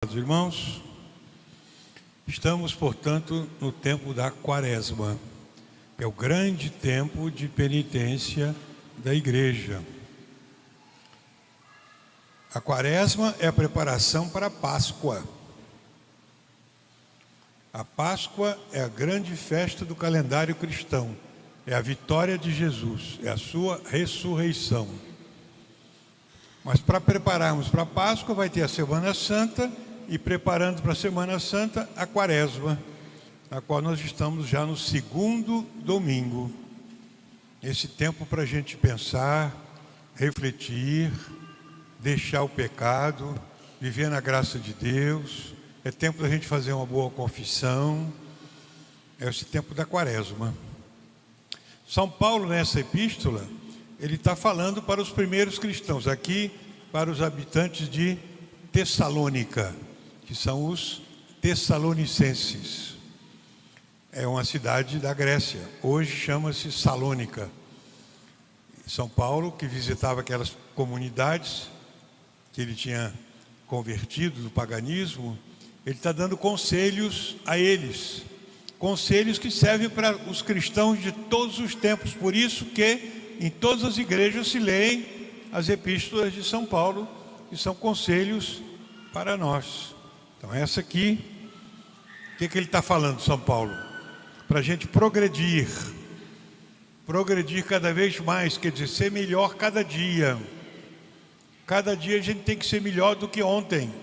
amados irmãos, estamos, portanto, no tempo da Quaresma, que é o grande tempo de penitência da Igreja. A Quaresma é a preparação para a Páscoa. A Páscoa é a grande festa do calendário cristão, é a vitória de Jesus, é a sua ressurreição. Mas para prepararmos para a Páscoa vai ter a Semana Santa e preparando para a Semana Santa a Quaresma, na qual nós estamos já no segundo domingo. Esse tempo para a gente pensar, refletir, deixar o pecado, viver na graça de Deus. É tempo da gente fazer uma boa confissão. É esse tempo da Quaresma. São Paulo, nessa epístola, ele está falando para os primeiros cristãos, aqui para os habitantes de Tessalônica, que são os tessalonicenses. É uma cidade da Grécia, hoje chama-se Salônica. São Paulo, que visitava aquelas comunidades que ele tinha convertido do paganismo, ele está dando conselhos a eles, conselhos que servem para os cristãos de todos os tempos. Por isso que em todas as igrejas se leem as epístolas de São Paulo, que são conselhos para nós. Então essa aqui, o que ele está falando, São Paulo? Para a gente progredir cada vez mais, quer dizer, ser melhor cada dia. Cada dia a gente tem que ser melhor do que ontem,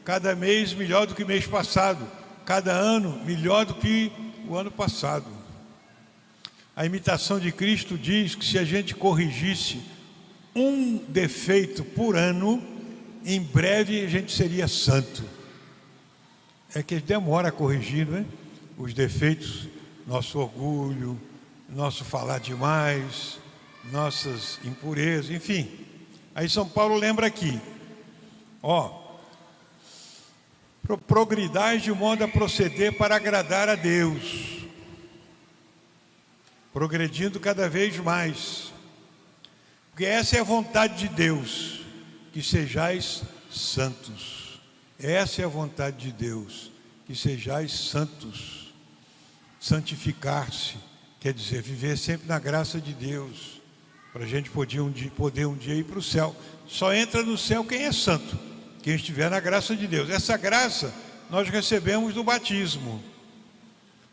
cada mês melhor do que o mês passado, cada ano melhor do que o ano passado. A imitação de Cristo diz que se a gente corrigisse um defeito por ano, em breve a gente seria santo. É que demora a corrigir, não é? Os defeitos, nosso orgulho, nosso falar demais, nossas impurezas, enfim. Aí São Paulo lembra aqui, progridais de modo a proceder para agradar a Deus, progredindo cada vez mais, porque essa é a vontade de Deus, que sejais santos. Essa é a vontade de Deus, que sejais santos. Santificar-se quer dizer viver sempre na graça de Deus, para a gente poder um dia ir para o céu. Só entra no céu quem é santo, quem estiver na graça de Deus. Essa graça nós recebemos do batismo.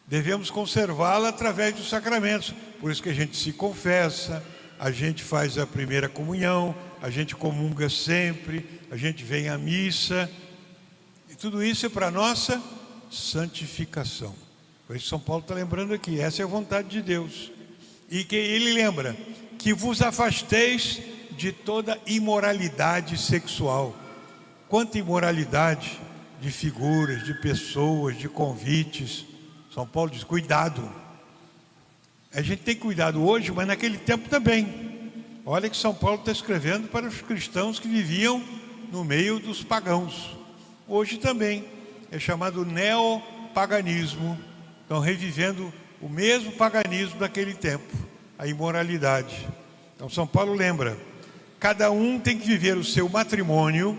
Devemos conservá-la através dos sacramentos. Por isso que a gente se confessa, a gente faz a primeira comunhão, a gente comunga sempre, a gente vem à missa. E tudo isso é para a nossa santificação. Por isso São Paulo está lembrando aqui, essa é a vontade de Deus. E que ele lembra que vos afasteis de toda imoralidade sexual. Quanta imoralidade de figuras, de pessoas, de convites. São Paulo diz, cuidado. A gente tem cuidado hoje, mas naquele tempo também. Olha que São Paulo está escrevendo para os cristãos que viviam no meio dos pagãos. Hoje também é chamado neopaganismo. Estão revivendo o mesmo paganismo daquele tempo, a imoralidade. Então São Paulo lembra, cada um tem que viver o seu matrimônio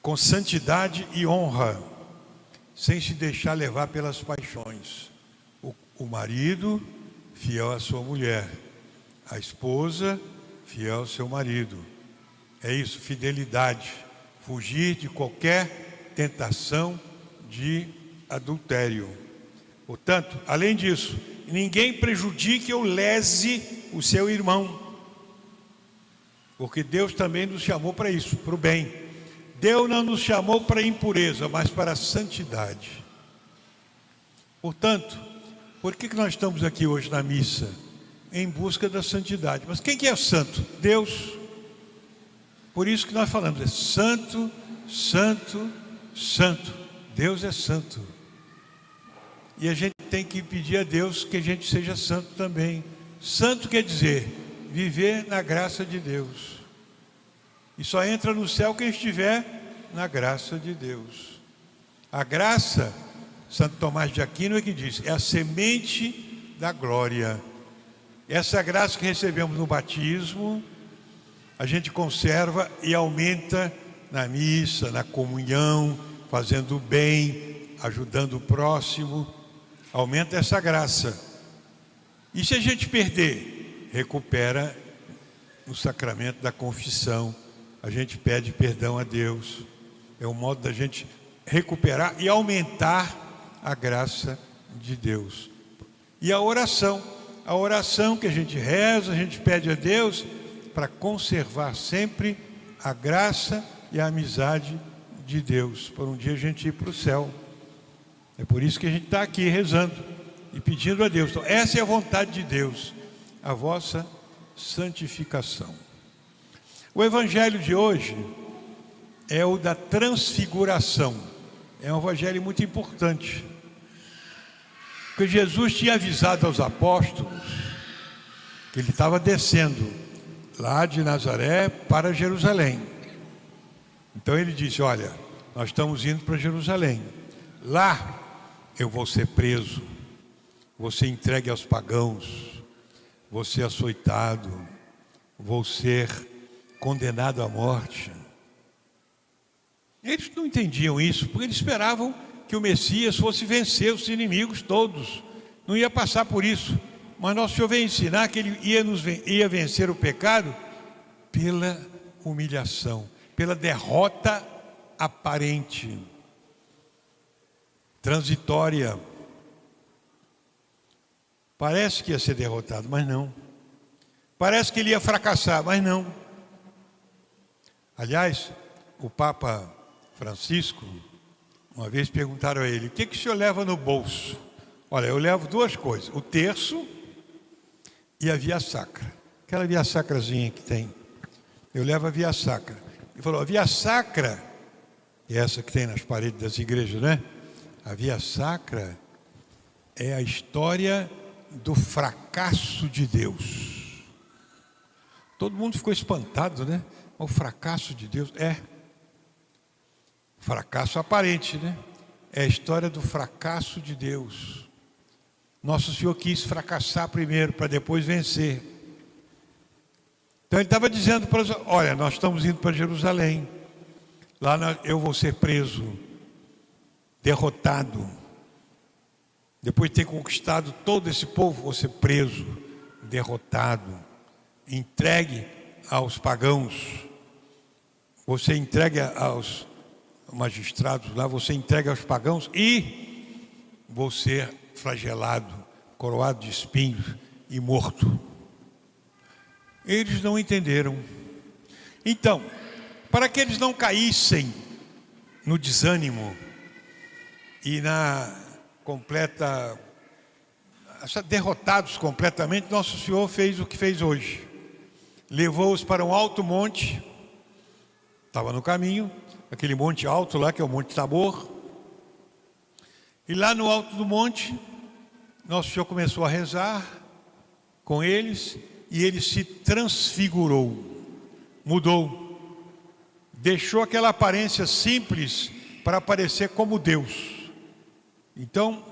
com santidade e honra, sem se deixar levar pelas paixões. O marido, fiel à sua mulher. A esposa, fiel ao seu marido. É isso, fidelidade. Fugir de qualquer tentação de adultério. Portanto, além disso, ninguém prejudique ou lese o seu irmão. Porque Deus também nos chamou para isso, para o bem. Deus não nos chamou para a impureza, mas para a santidade. Portanto, por que nós estamos aqui hoje na missa? Em busca da santidade. Mas quem que é santo? Deus. Por isso que nós falamos, é santo, santo, santo. Deus é santo. E a gente tem que pedir a Deus que a gente seja santo também. Santo quer dizer viver na graça de Deus. E só entra no céu quem estiver na graça de Deus. A graça, Santo Tomás de Aquino é que diz, é a semente da glória. Essa graça que recebemos no batismo, a gente conserva e aumenta na missa, na comunhão, fazendo o bem, ajudando o próximo. Aumenta essa graça. E se a gente perder, recupera no sacramento da confissão. A gente pede perdão a Deus. É um modo da gente recuperar e aumentar a graça de Deus. E a oração que a gente reza, a gente pede a Deus para conservar sempre a graça e a amizade de Deus, para um dia a gente ir para o céu. É por isso que a gente está aqui rezando e pedindo a Deus. Então, essa é a vontade de Deus, a vossa santificação. O evangelho de hoje é o da transfiguração. É um evangelho muito importante, porque Jesus tinha avisado aos apóstolos que ele estava descendo lá de Nazaré para Jerusalém. Então ele disse: olha, nós estamos indo para Jerusalém. Lá eu vou ser preso, vou ser entregue aos pagãos, vou ser açoitado, vou ser condenado à morte. Eles não entendiam isso, porque eles esperavam que o Messias fosse vencer os inimigos todos, não ia passar por isso. Mas nosso Senhor veio ensinar que ele ia vencer o pecado pela humilhação, pela derrota aparente, transitória. Parece que ia ser derrotado, mas não. Parece que ele ia fracassar, mas não. Aliás, o Papa Francisco, uma vez perguntaram a ele: o que o senhor leva no bolso? Olha, eu levo duas coisas: o terço e a via sacra. Aquela via sacrazinha que tem. Eu levo a via sacra. Ele falou: a via sacra, é essa que tem nas paredes das igrejas, né? A via sacra é a história do fracasso de Deus. Todo mundo ficou espantado, né? O fracasso de Deus fracasso aparente, né? É a história do fracasso de Deus. Nosso Senhor quis fracassar primeiro para depois vencer. Então ele estava dizendo para eles: olha, nós estamos indo para Jerusalém. Lá eu vou ser preso, derrotado. Depois de ter conquistado todo esse povo, vou ser preso, derrotado, entregue aos pagãos. Você entregue aos magistrados lá, você entregue aos pagãos e vou ser flagelado, coroado de espinhos e morto. Eles não entenderam. Então, para que eles não caíssem no desânimo e na completa, derrotados completamente, nosso Senhor fez o que fez hoje. Levou-os para um alto monte, estava no caminho, aquele monte alto lá, que é o Monte Tabor. E lá no alto do monte, nosso Senhor começou a rezar com eles, e ele se transfigurou, mudou, deixou aquela aparência simples para aparecer como Deus. Então,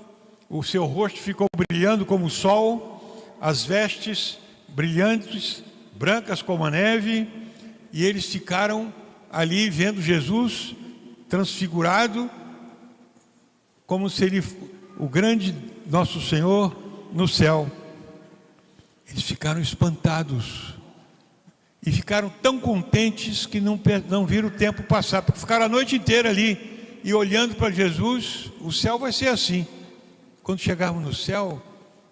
o seu rosto ficou brilhando como o sol, as vestes brilhantes, brancas como a neve, e eles ficaram ali vendo Jesus transfigurado, como se ele, o grande nosso Senhor, no céu. Eles ficaram espantados e ficaram tão contentes que não viram o tempo passar, porque ficaram a noite inteira ali e olhando para Jesus. O céu vai ser assim. Quando chegarmos no céu,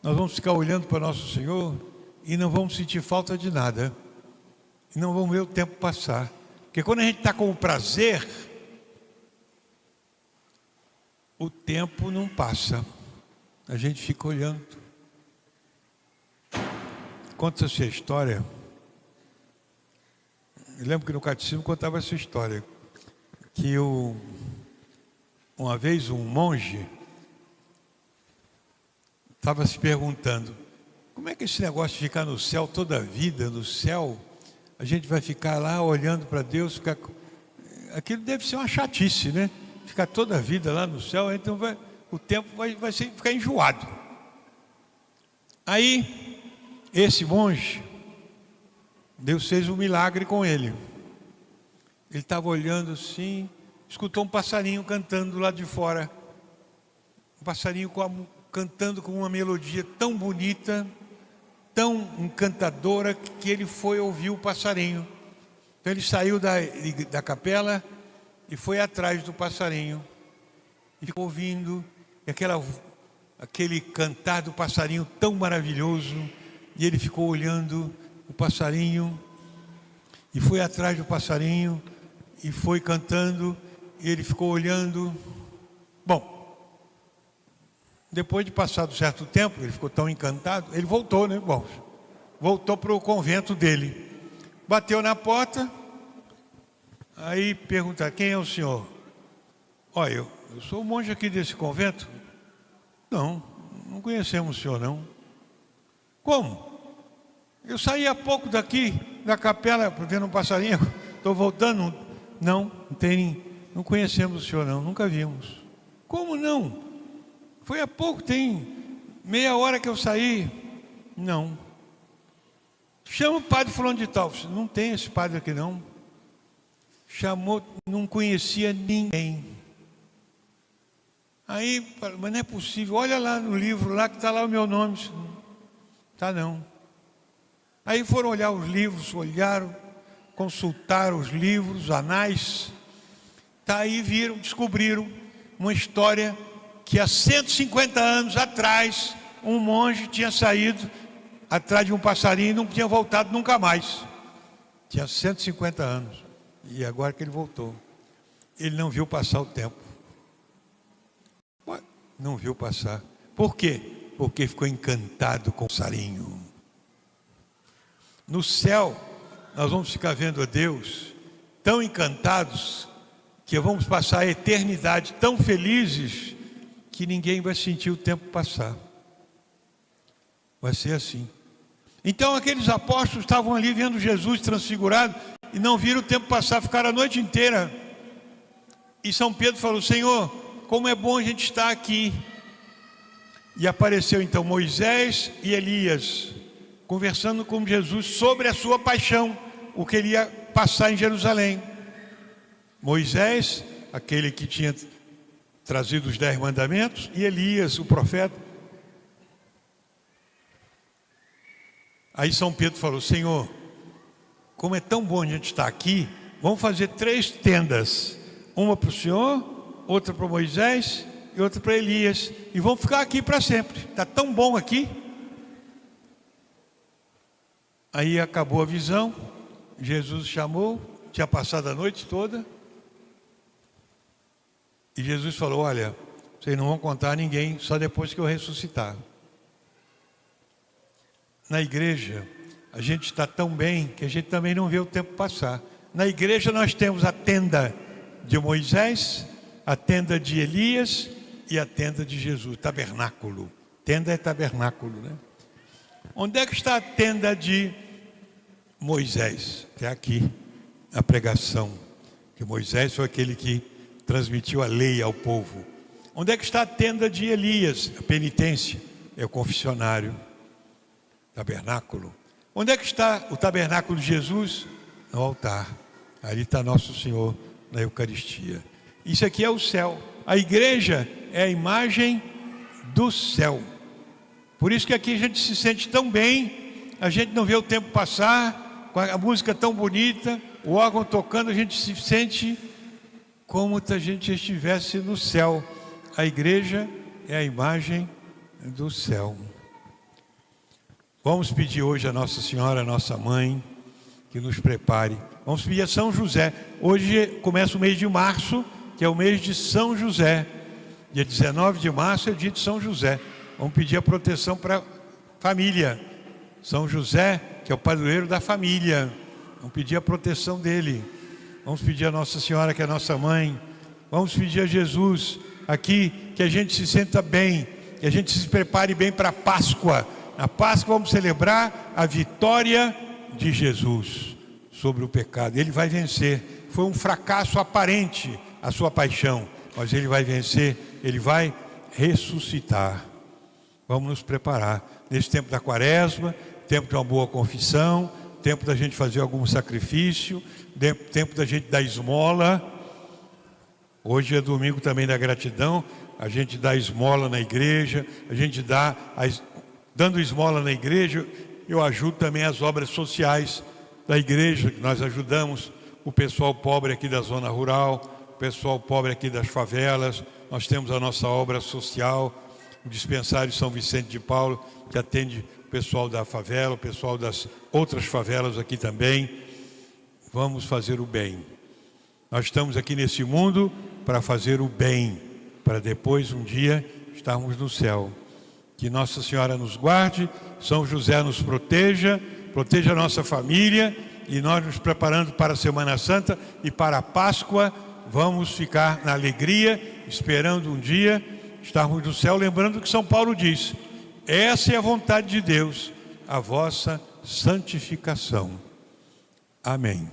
nós vamos ficar olhando para nosso Senhor e não vamos sentir falta de nada, e não vamos ver o tempo passar. Porque quando a gente está com o prazer, o tempo não passa, a gente fica olhando. Conta-se a história. Eu lembro que no catecismo contava essa história, que uma vez um monge estava se perguntando: como é que esse negócio de ficar no céu toda a vida, no céu, a gente vai ficar lá olhando para Deus, aquilo deve ser uma chatice, né? Ficar toda a vida lá no céu, então o tempo vai ficar enjoado. Aí, esse monge, Deus fez um milagre com ele. Ele estava olhando assim, escutou um passarinho cantando do lado de fora. Um passarinho cantando com uma melodia tão bonita, tão encantadora, que ele foi ouvir o passarinho. Então ele saiu da capela e foi atrás do passarinho. E ficou ouvindo aquele cantar do passarinho tão maravilhoso. E ele ficou olhando o passarinho e foi atrás do passarinho e foi cantando. E ele ficou olhando. Bom, depois de passado certo tempo, ele ficou tão encantado, ele voltou, né? Bom, voltou para o convento dele. Bateu na porta, aí perguntaram: quem é o senhor? Olha, eu sou o monge aqui desse convento. Não conhecemos o senhor, não. Como? Eu saí há pouco daqui, da capela, vendo um passarinho, estou voltando. Não conhecemos o senhor, não, nunca vimos. Como não? Foi há pouco, tem meia hora que eu saí. Não. Chama o padre fulano de tal. Não tem esse padre aqui, não. Chamou, não conhecia ninguém. Aí, mas não é possível. Olha lá no livro, lá que está lá o meu nome. Está não. Aí foram olhar os livros, olharam, consultaram os livros, os anais. Tá aí, descobriram uma história que há 150 anos atrás, um monge tinha saído atrás de um passarinho e não tinha voltado nunca mais. Tinha 150 anos. E agora que ele voltou, ele não viu passar o tempo. Não viu passar. Por quê? Porque ficou encantado com o passarinho. No céu, nós vamos ficar vendo a Deus tão encantados que vamos passar a eternidade tão felizes que ninguém vai sentir o tempo passar. Vai ser assim. Então aqueles apóstolos estavam ali vendo Jesus transfigurado e não viram o tempo passar, ficaram a noite inteira. E São Pedro falou: Senhor, como é bom a gente estar aqui. E apareceu então Moisés e Elias, conversando com Jesus sobre a sua paixão, o que ele ia passar em Jerusalém. Moisés, aquele que tinha trazido os 10 mandamentos, e Elias, o profeta. Aí São Pedro falou: Senhor, como é tão bom a gente estar aqui, vamos fazer 3 tendas, uma para o Senhor, outra para Moisés e outra para Elias, e vamos ficar aqui para sempre. Está tão bom aqui. Aí acabou a visão, Jesus chamou, tinha passado a noite toda, e Jesus falou: olha, vocês não vão contar a ninguém, só depois que eu ressuscitar. Na igreja, a gente está tão bem que a gente também não vê o tempo passar. Na igreja nós temos a tenda de Moisés, a tenda de Elias e a tenda de Jesus, tabernáculo. Tenda é tabernáculo, né? Onde é que está a tenda de Moisés? Que é aqui, a pregação. Que Moisés foi aquele que transmitiu a lei ao povo. Onde é que está a tenda de Elias? A penitência, é o confessionário. Tabernáculo. Onde é que está o tabernáculo de Jesus? No altar. Ali está Nosso Senhor na Eucaristia. Isso aqui é o céu. A igreja é a imagem do céu. Por isso que aqui a gente se sente tão bem, a gente não vê o tempo passar, com a música tão bonita, o órgão tocando, a gente se sente como se a gente estivesse no céu. A igreja é a imagem do céu. Vamos pedir hoje a Nossa Senhora, a nossa mãe, que nos prepare. Vamos pedir a São José. Hoje começa o mês de março, que é o mês de São José. Dia 19 de março é o dia de São José. Vamos pedir a proteção para a família. São José, que é o padroeiro da família. Vamos pedir a proteção dele. Vamos pedir a Nossa Senhora, que é a nossa mãe. Vamos pedir a Jesus aqui, que a gente se sinta bem, que a gente se prepare bem para a Páscoa. Na Páscoa vamos celebrar a vitória de Jesus sobre o pecado. Ele vai vencer. Foi um fracasso aparente a sua paixão, mas ele vai vencer, ele vai ressuscitar. Vamos nos preparar nesse tempo da Quaresma, tempo de uma boa confissão, tempo da gente fazer algum sacrifício, tempo da gente dar esmola. Hoje é domingo também da gratidão, a gente dá esmola na igreja, a gente dando esmola na igreja, eu ajudo também as obras sociais da igreja, que nós ajudamos o pessoal pobre aqui da zona rural, o pessoal pobre aqui das favelas. Nós temos a nossa obra social, o dispensário São Vicente de Paulo, que atende o pessoal da favela, o pessoal das outras favelas aqui também. Vamos fazer o bem. Nós estamos aqui nesse mundo para fazer o bem, para depois um dia estarmos no céu. Que Nossa Senhora nos guarde, São José nos proteja, proteja a nossa família, e nós nos preparando para a Semana Santa e para a Páscoa, vamos ficar na alegria, esperando um dia estarmos no céu, lembrando que São Paulo diz: essa é a vontade de Deus, a vossa santificação. Amém.